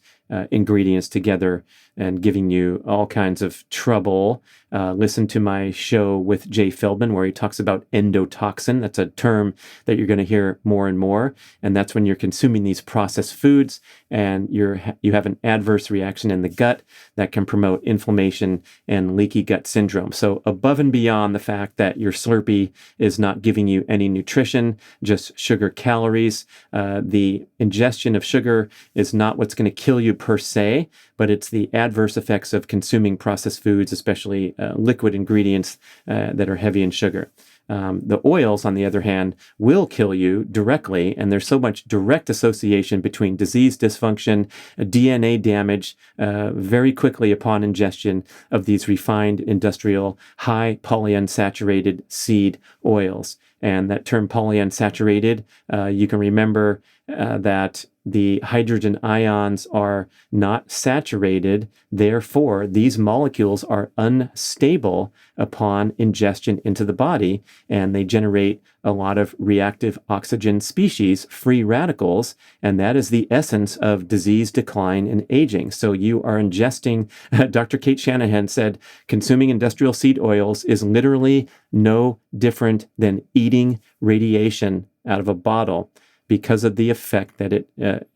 ingredients together and giving you all kinds of trouble. Listen to my show with Jay Feldman where he talks about endotoxin. That's a term that you're going to hear more and more. And that's when you're consuming these processed foods and you have an adverse reaction in the gut that can promote inflammation and leaky gut syndrome. So above and beyond the fact that your Slurpee is not giving you any nutrition, just sugar calories, the ingestion of sugar is not what's going to kill you per se, but it's the adverse effects of consuming processed foods, especially liquid ingredients that are heavy in sugar. The oils, on the other hand, will kill you directly, and there's so much direct association between disease dysfunction, DNA damage, very quickly upon ingestion of these refined industrial high polyunsaturated seed oils. And that term polyunsaturated, you can remember that the hydrogen ions are not saturated. Therefore, these molecules are unstable upon ingestion into the body, and they generate a lot of reactive oxygen species, free radicals, and that is the essence of disease, decline, and aging. So you are ingesting, Dr. Kate Shanahan said, consuming industrial seed oils is literally no different than eating radiation out of a bottle, because of the effect that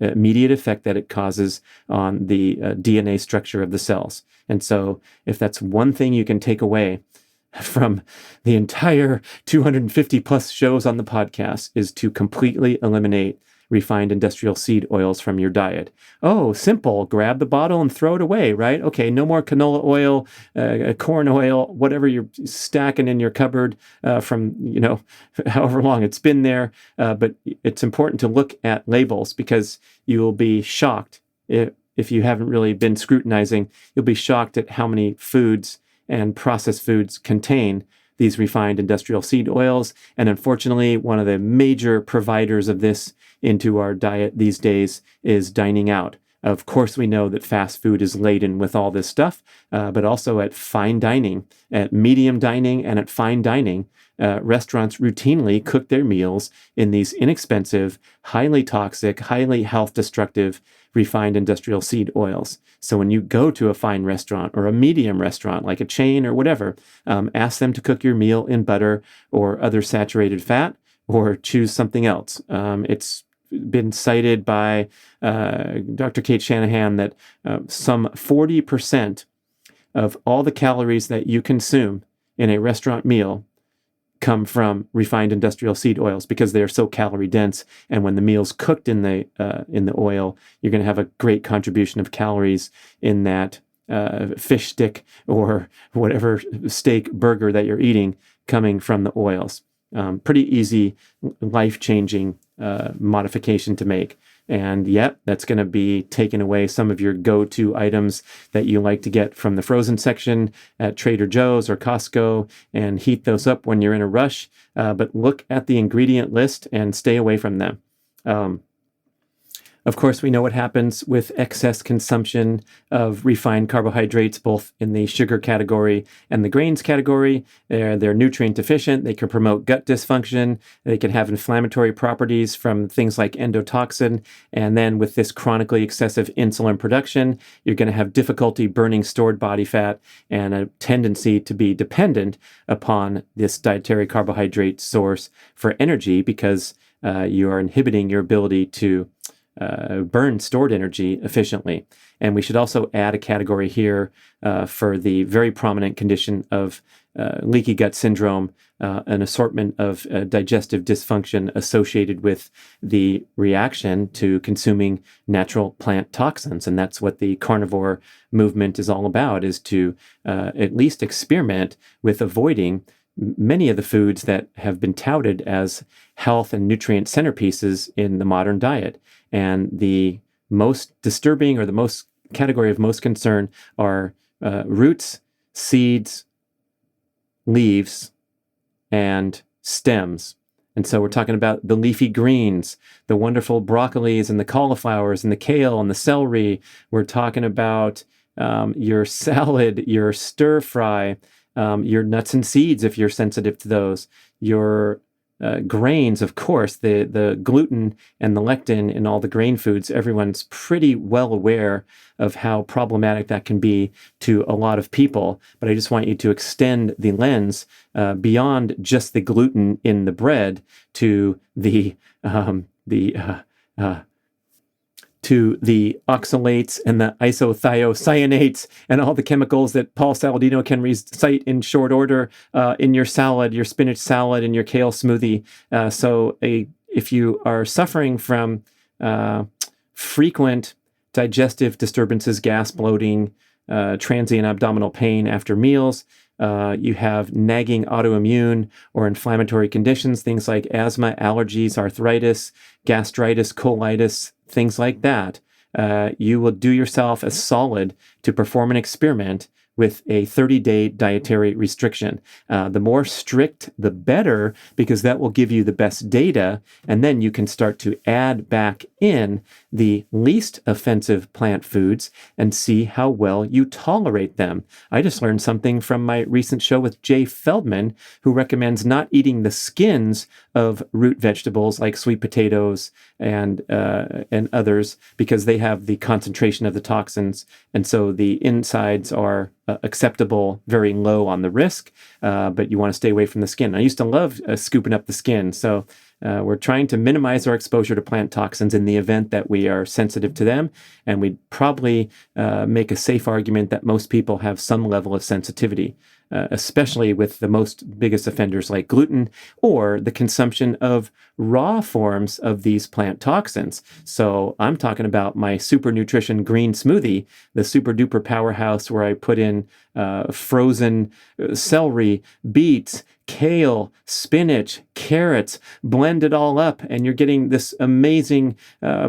immediate effect that it causes on the DNA structure of the cells. And so if that's one thing you can take away from the entire 250 plus shows on the podcast, is to completely eliminate refined industrial seed oils from your diet. Oh, simple. Grab the bottle and throw it away, right? Okay, no more canola oil, corn oil, whatever you're stacking in your cupboard from, however long it's been there. But it's important to look at labels, because you will be shocked if you haven't really been scrutinizing. You'll be shocked at how many foods and processed foods contain these refined industrial seed oils. And unfortunately, one of the major providers of this into our diet these days is dining out. Of course, we know that fast food is laden with all this stuff, but also at fine dining, at medium dining, and at fine dining, restaurants routinely cook their meals in these inexpensive, highly toxic, highly health destructive, refined industrial seed oils. So when you go to a fine restaurant or a medium restaurant, like a chain or whatever, ask them to cook your meal in butter or other saturated fat, or choose something else. It's been cited by Dr. Kate Shanahan that some 40% of all the calories that you consume in a restaurant meal come from refined industrial seed oils, because they are so calorie dense. And when the meal's cooked in the oil, you're going to have a great contribution of calories in that fish stick or whatever steak burger that you're eating coming from the oils. Pretty easy, life-changing modification to make. And yep, that's going to be taking away some of your go-to items that you like to get from the frozen section at Trader Joe's or Costco, and heat those up when you're in a rush. But look at the ingredient list and stay away from them. Of course, we know what happens with excess consumption of refined carbohydrates, both in the sugar category and the grains category. They're nutrient deficient. They can promote gut dysfunction. They can have inflammatory properties from things like endotoxin. And then with this chronically excessive insulin production, you're going to have difficulty burning stored body fat and a tendency to be dependent upon this dietary carbohydrate source for energy, because you are inhibiting your ability to burn stored energy efficiently. And we should also add a category here for the very prominent condition of leaky gut syndrome, an assortment of digestive dysfunction associated with the reaction to consuming natural plant toxins. And that's what the carnivore movement is all about, is to at least experiment with avoiding many of the foods that have been touted as health and nutrient centerpieces in the modern diet. And the most disturbing, or the most category of most concern, are roots, seeds, leaves, and stems. And so we're talking about the leafy greens, the wonderful broccolis and the cauliflowers and the kale and the celery. We're talking about your salad, your stir fry, your nuts and seeds, if you're sensitive to those, your grains, of course, the gluten and the lectin in all the grain foods, everyone's pretty well aware of how problematic that can be to a lot of people. But I just want you to extend the lens beyond just the gluten in the bread to the oxalates and the isothiocyanates and all the chemicals that Paul Saladino can recite in short order in your salad, your spinach salad, and your kale smoothie. If you are suffering from frequent digestive disturbances, gas, bloating, transient abdominal pain after meals, you have nagging autoimmune or inflammatory conditions, things like asthma, allergies, arthritis, gastritis, colitis, things like that, you will do yourself a solid to perform an experiment with a 30-day dietary restriction. The more strict, the better, because that will give you the best data, and then you can start to add back in the least offensive plant foods and see how well you tolerate them. I just learned something from my recent show with Jay Feldman, who recommends not eating the skins of root vegetables like sweet potatoes and others, because they have the concentration of the toxins, and so the insides are acceptable, very low on the risk, but you want to stay away from the skin. I used to love scooping up the skin, so we're trying to minimize our exposure to plant toxins in the event that we are sensitive to them, and we'd probably make a safe argument that most people have some level of sensitivity, especially with the biggest offenders like gluten or the consumption of raw forms of these plant toxins. So I'm talking about my super nutrition green smoothie, the super duper powerhouse where I put in frozen celery, beets, kale, spinach, carrots, blend it all up, and you're getting this amazing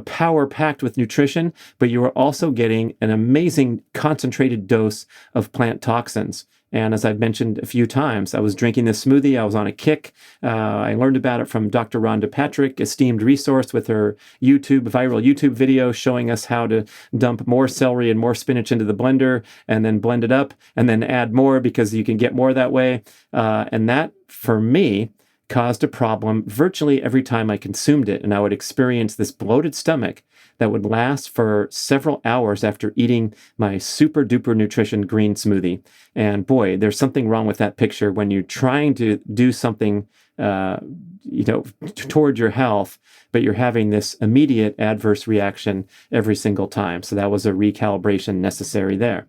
power packed with nutrition, but you are also getting an amazing concentrated dose of plant toxins. And as I've mentioned a few times, I was drinking this smoothie. I was on a kick. I learned about it from Dr. Rhonda Patrick, esteemed resource, with her viral YouTube video showing us how to dump more celery and more spinach into the blender and then blend it up and then add more because you can get more that way. And that, for me, caused a problem virtually every time I consumed it. And I would experience this bloated stomach that would last for several hours after eating my super duper nutrition green smoothie. And boy, there's something wrong with that picture when you're trying to do something toward your health, but you're having this immediate adverse reaction every single time. So that was a recalibration necessary there.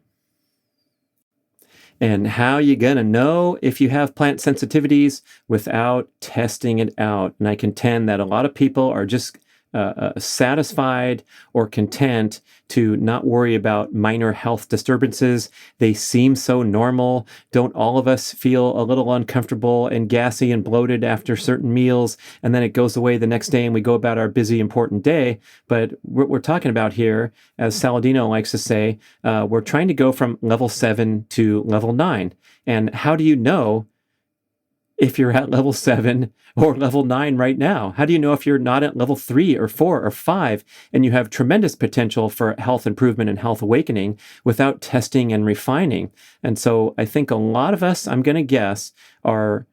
And how you gonna know if you have plant sensitivities without testing it out? And I contend that a lot of people are just satisfied or content to not worry about minor health disturbances. They seem so normal. Don't all of us feel a little uncomfortable and gassy and bloated after certain meals, and then it goes away the next day and we go about our busy, important day? But what we're talking about here, as Saladino likes to say, we're trying to go from level 7 to level 9. And how do you know if you're at level 7 or level 9 right now? How do you know if you're not at level 3 or 4 or 5 and you have tremendous potential for health improvement and health awakening without testing and refining? And so I think a lot of us, I'm going to guess, are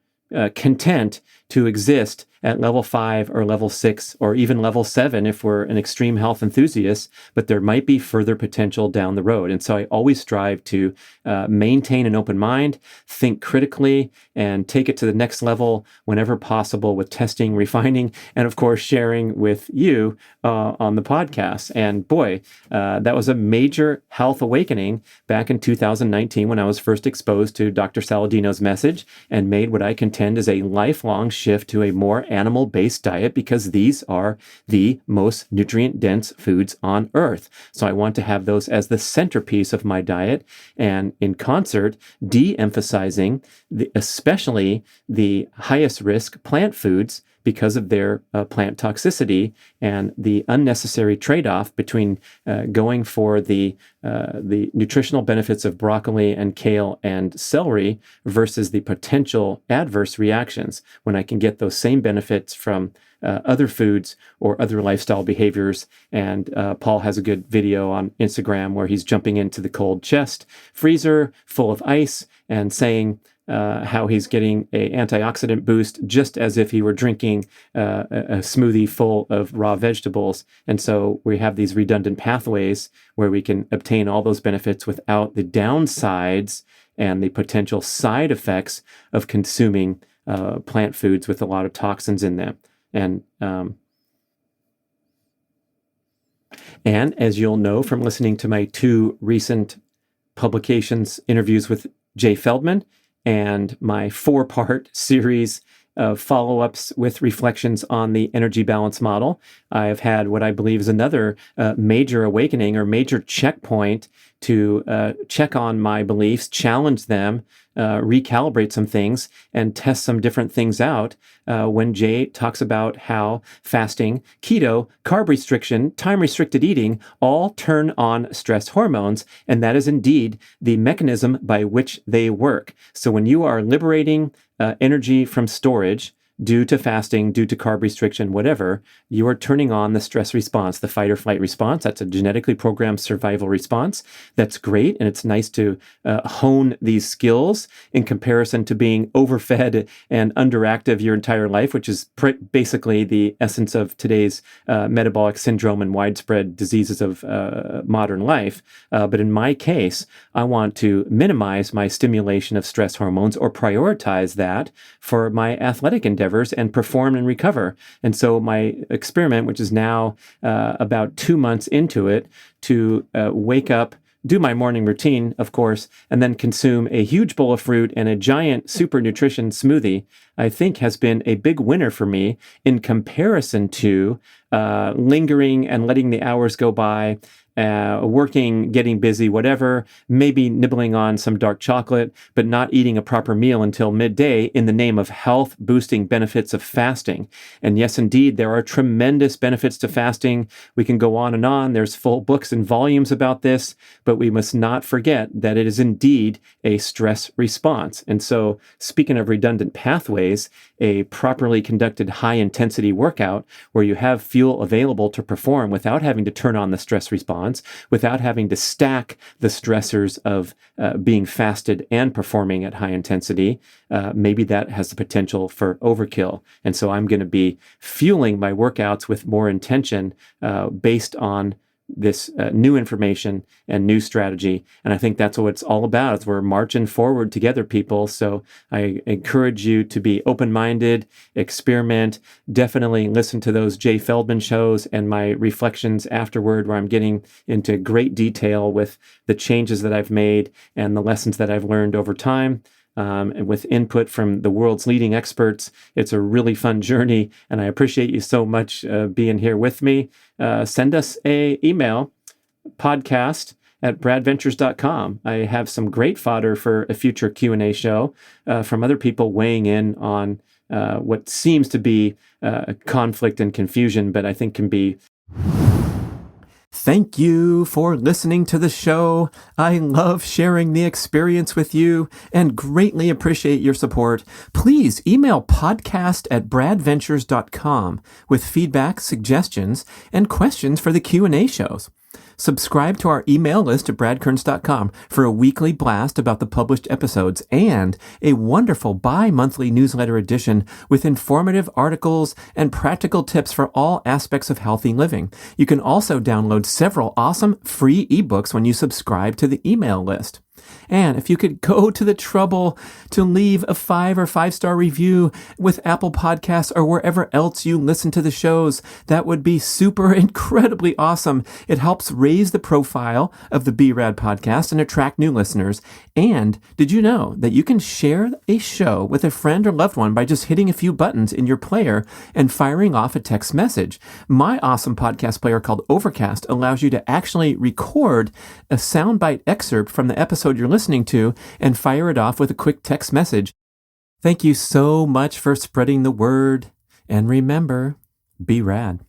content to exist at level 5 or level 6 or even level 7 if we're an extreme health enthusiast, but there might be further potential down the road. And so I always strive to maintain an open mind, think critically, and take it to the next level whenever possible with testing, refining, and of course sharing with you on the podcast. And boy, that was a major health awakening back in 2019 when I was first exposed to Dr. Saladino's message and made what I contend is a lifelong shift to a more animal-based diet, because these are the most nutrient-dense foods on earth. So I want to have those as the centerpiece of my diet, and in concert, de-emphasizing especially the highest risk plant foods because of their plant toxicity and the unnecessary trade-off between going for the nutritional benefits of broccoli and kale and celery versus the potential adverse reactions when I can get those same benefits from other foods or other lifestyle behaviors. And Paul has a good video on Instagram where he's jumping into the cold chest freezer full of ice and saying, how he's getting an antioxidant boost just as if he were drinking a smoothie full of raw vegetables. And so we have these redundant pathways where we can obtain all those benefits without the downsides and the potential side effects of consuming plant foods with a lot of toxins in them. And as you'll know from listening to my 2 recent publications, interviews with Jay Feldman, and my 4-part series of follow-ups with reflections on the energy balance model, I have had what I believe is another major awakening or major checkpoint to check on my beliefs, challenge them, recalibrate some things, and test some different things out when Jay talks about how fasting, keto, carb restriction, time-restricted eating all turn on stress hormones, and that is indeed the mechanism by which they work. So when you are liberating energy from storage due to fasting, due to carb restriction, whatever, you are turning on the stress response, the fight or flight response. That's a genetically programmed survival response. That's great. And it's nice to hone these skills in comparison to being overfed and underactive your entire life, which is basically the essence of today's metabolic syndrome and widespread diseases of modern life. But in my case, I want to minimize my stimulation of stress hormones or prioritize that for my athletic endeavors and perform and recover. And so my experiment, which is now about 2 months into it, to wake up, do my morning routine, of course, and then consume a huge bowl of fruit and a giant super nutrition smoothie, I think has been a big winner for me in comparison to lingering and letting the hours go by, working, getting busy, whatever, maybe nibbling on some dark chocolate, but not eating a proper meal until midday in the name of health boosting benefits of fasting. And yes, indeed, there are tremendous benefits to fasting. We can go on and on. There's full books and volumes about this, but we must not forget that it is indeed a stress response. And so speaking of redundant pathways, a properly conducted high intensity workout where you have fuel available to perform without having to turn on the stress response, without having to stack the stressors of being fasted and performing at high intensity, maybe that has the potential for overkill. And so I'm going to be fueling my workouts with more intention based on this new information and new strategy. And I think that's what it's all about, is we're marching forward together, people. So I encourage you to be open-minded, experiment, definitely listen to those Jay Feldman shows and my reflections afterward, where I'm getting into great detail with the changes that I've made and the lessons that I've learned over time. And with input from the world's leading experts. It's a really fun journey, and I appreciate you so much being here with me. Send us an email, podcast@bradventures.com. I have some great fodder for a future Q&A show from other people weighing in on what seems to be conflict and confusion, but I think can be. Thank you for listening to the show. I love sharing the experience with you and greatly appreciate your support. Please email podcast@bradventures.com with feedback, suggestions, and questions for the Q&A shows. Subscribe to our email list at bradkearns.com for a weekly blast about the published episodes and a wonderful bi-monthly newsletter edition with informative articles and practical tips for all aspects of healthy living. You can also download several awesome free ebooks when you subscribe to the email list. And if you could go to the trouble to leave a 5 or 5-star review with Apple Podcasts or wherever else you listen to the shows, that would be super incredibly awesome. It helps raise the profile of the B.rad podcast and attract new listeners. And did you know that you can share a show with a friend or loved one by just hitting a few buttons in your player and firing off a text message? My awesome podcast player called Overcast allows you to actually record a soundbite excerpt from the episode you're listening to and fire it off with a quick text message. Thank you so much for spreading the word. And remember, be rad.